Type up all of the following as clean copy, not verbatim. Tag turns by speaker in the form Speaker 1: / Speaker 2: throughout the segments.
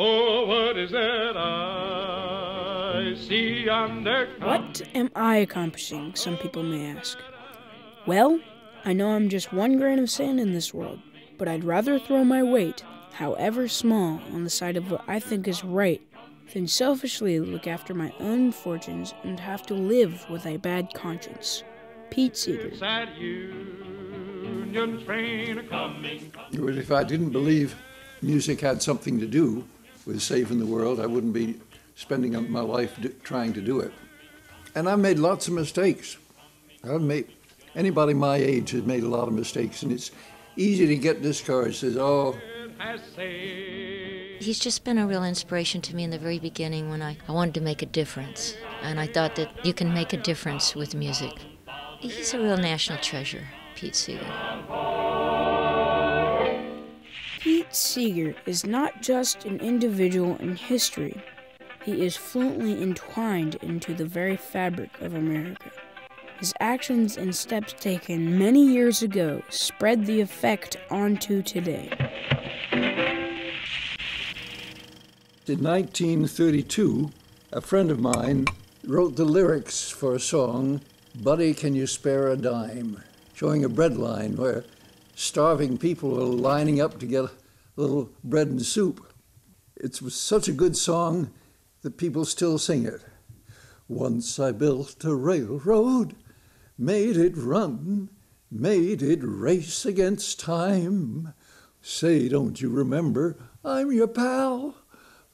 Speaker 1: Oh, what is that I see yonder?
Speaker 2: What am I accomplishing, some people may ask. Well, I know I'm just one grain of sand in this world, but I'd rather throw my weight, however small, on the side of what I think is right than selfishly look after my own fortunes and have to live with a bad conscience. Pete Seeger.
Speaker 1: It
Speaker 3: was if I didn't believe music had something to do with saving the world, I wouldn't be spending my life trying to do it. And I've made lots of mistakes. Anybody my age has made a lot of mistakes, and it's easy to get discouraged. Says, oh.
Speaker 4: He's just been a real inspiration to me in the very beginning when I wanted to make a difference. And I thought that you can make a difference with music. He's a real national treasure, Pete Seeger.
Speaker 2: Pete Seeger is not just an individual in history. He is fluently entwined into the very fabric of America. His actions and steps taken many years ago spread the effect onto today.
Speaker 3: In 1932, a friend of mine wrote the lyrics for a song, Buddy, Can You Spare a Dime?, showing a bread line where starving people are lining up to get a little bread and soup. It was such a good song that people still sing it. Once I built a railroad, made it run, made it race against time. Say, don't you remember, I'm your pal.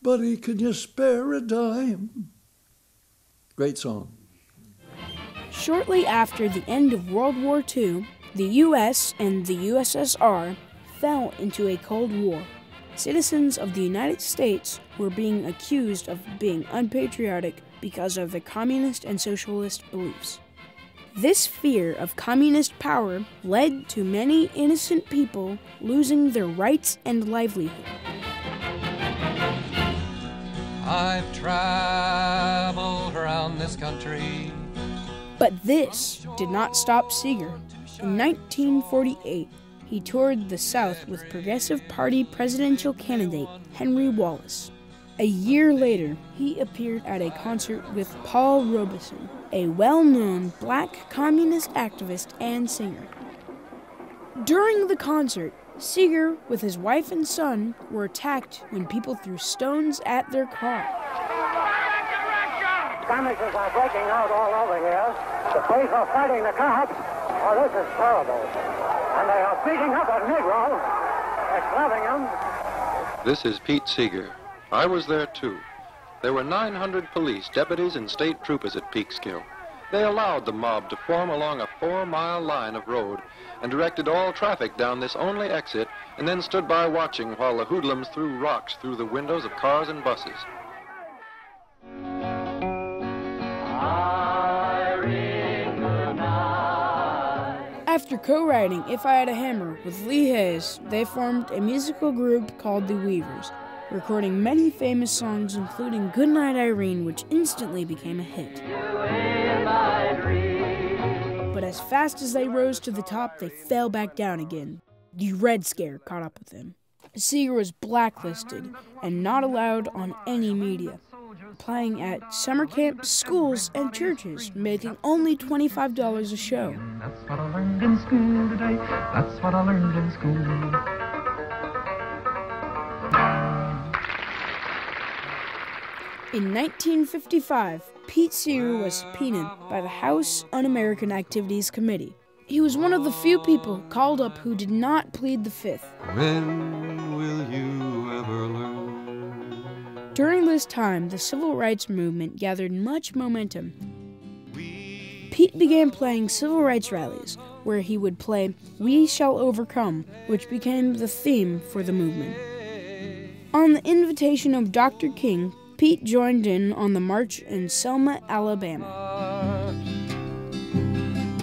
Speaker 3: Buddy, can you spare a dime? Great song.
Speaker 2: Shortly after the end of World War II, the U.S. and the USSR fell into a Cold War. Citizens of the United States were being accused of being unpatriotic because of their communist and socialist beliefs. This fear of communist power led to many innocent people losing their rights and livelihood.
Speaker 5: I've traveled around this country.
Speaker 2: But this did not stop Seeger. In 1948, he toured the South with Progressive Party presidential candidate Henry Wallace. A year later, he appeared at a concert with Paul Robeson, a well-known black communist activist and singer. During the concert, Seeger, with his wife and son, were attacked when people threw stones at their car.
Speaker 6: Skirmishes are breaking out all over here. The police are fighting the cops. Oh, this is terrible. And they are beating up a Negro. They're clubbing him.
Speaker 7: This is Pete Seeger. I was there, too. There were 900 police, deputies, and state troopers at Peekskill. They allowed the mob to form along a 4-mile line of road and directed all traffic down this only exit, and then stood by watching while the hoodlums threw rocks through the windows of cars and buses.
Speaker 2: After co-writing If I Had a Hammer with Lee Hayes, they formed a musical group called the Weavers, recording many famous songs including Goodnight Irene, which instantly became a hit. But as fast as they rose to the top, they fell back down again. The Red Scare caught up with them. Seeger was blacklisted and not allowed on any media, playing at summer camps, schools, and churches, making only $25 a show.
Speaker 8: That's what I learned in school today. That's what I learned in school.
Speaker 2: In 1955, Pete Seeger was subpoenaed by the House Un-American Activities Committee. He was one of the few people called up who did not plead the Fifth.
Speaker 5: When will you ever learn?
Speaker 2: During this time, the civil rights movement gathered much momentum. Pete began playing civil rights rallies, where he would play We Shall Overcome, which became the theme for the movement. On the invitation of Dr. King, Pete joined in on the march in Selma, Alabama.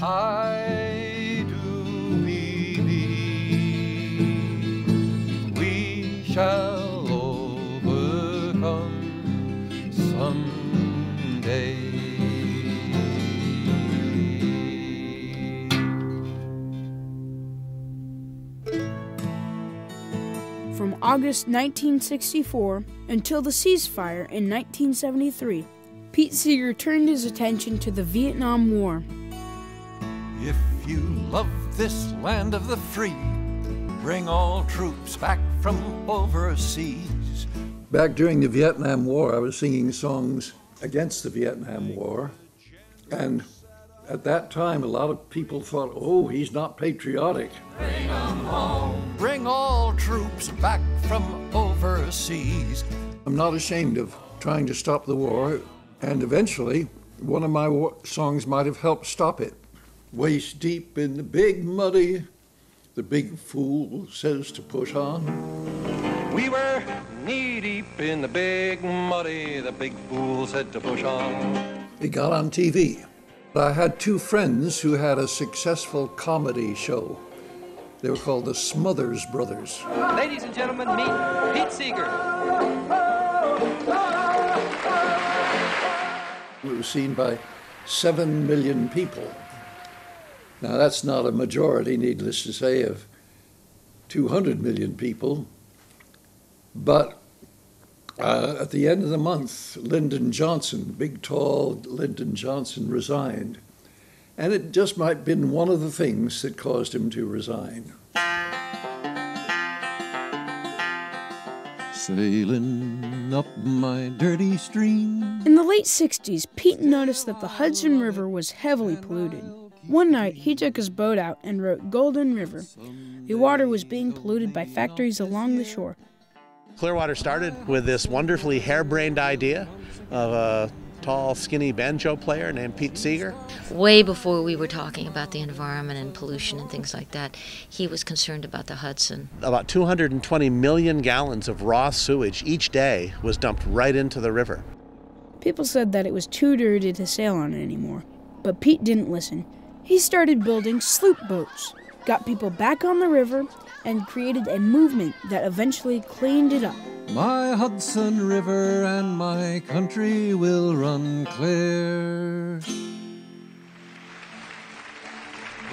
Speaker 5: I do believe we shall overcome someday.
Speaker 2: From August 1964 until the ceasefire in 1973, Pete Seeger turned his attention to the Vietnam War.
Speaker 5: If you love this land of the free, bring all troops back from overseas.
Speaker 3: Back during the Vietnam War, I was singing songs against the Vietnam War. And at that time, a lot of people thought, oh, he's not patriotic.
Speaker 5: Bring 'em home. Bring all troops back from overseas.
Speaker 3: I'm not ashamed of trying to stop the war. And eventually, one of my songs might have helped stop it. Waist deep in the big muddy, the big fool says to push on.
Speaker 5: We were knee-deep in the big muddy, the big fool said to push on.
Speaker 3: It got on TV. I had two friends who had a successful comedy show. They were called the Smothers Brothers.
Speaker 9: Ladies and gentlemen, meet Pete Seeger.
Speaker 3: It was seen by 7 million people. Now, that's not a majority, needless to say, of 200 million people. But at the end of the month, Lyndon Johnson, big, tall Lyndon Johnson, resigned. And it just might have been one of the things that caused him to resign.
Speaker 5: Sailing up my dirty stream.
Speaker 2: In the late 60s, Pete noticed that the Hudson River was heavily polluted. One night, he took his boat out and wrote Golden River. The water was being polluted by factories along the shore.
Speaker 10: Clearwater started with this wonderfully harebrained idea of a tall, skinny banjo player named Pete Seeger.
Speaker 4: Way before we were talking about the environment and pollution and things like that, he was concerned about the Hudson.
Speaker 10: About 220 million gallons of raw sewage each day was dumped right into the river.
Speaker 2: People said that it was too dirty to sail on it anymore, but Pete didn't listen. He started building sloop boats, got people back on the river, and created a movement that eventually cleaned it up.
Speaker 5: My Hudson River and my country will run clear.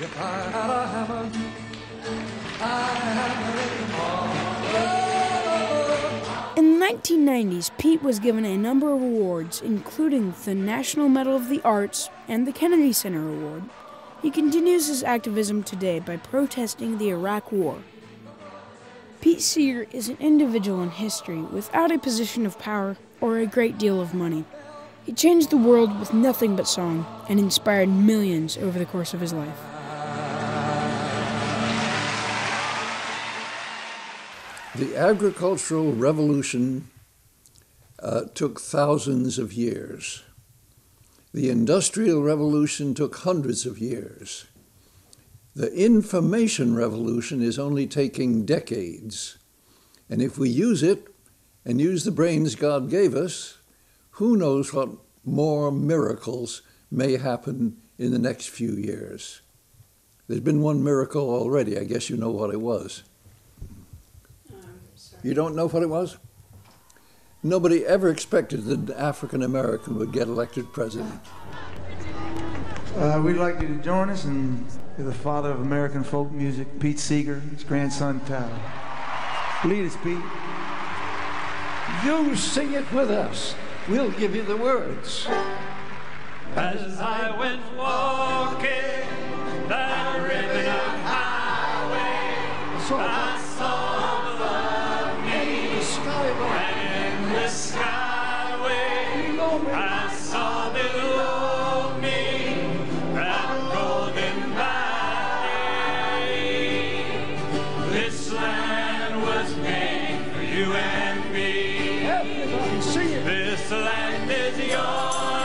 Speaker 5: If I had a hammer, I'd hammer it all.
Speaker 2: In the 1990s, Pete was given a number of awards, including the National Medal of the Arts and the Kennedy Center Award. He continues his activism today by protesting the Iraq War. Pete Seeger is an individual in history without a position of power or a great deal of money. He changed the world with nothing but song and inspired millions over the course of his life.
Speaker 3: The agricultural revolution took thousands of years. The Industrial Revolution took hundreds of years. The information revolution is only taking decades. And if we use it and use the brains God gave us, who knows what more miracles may happen in the next few years. There's been one miracle already. I guess you know what it was. You don't know what it was? Nobody ever expected that an African American would get elected president.
Speaker 11: We'd like you to join us in the father of American folk music, Pete Seeger, his grandson, Tyler. Lead us, Pete.
Speaker 3: You sing it with us. We'll give you the words.
Speaker 1: As I went walking that ribbon highway, I saw above me,
Speaker 3: The skyway.
Speaker 1: and in the skyway,
Speaker 3: Below me.
Speaker 1: I saw below me that golden valley. This land was made for you and me.
Speaker 3: Everybody sing it.
Speaker 1: This land is yours.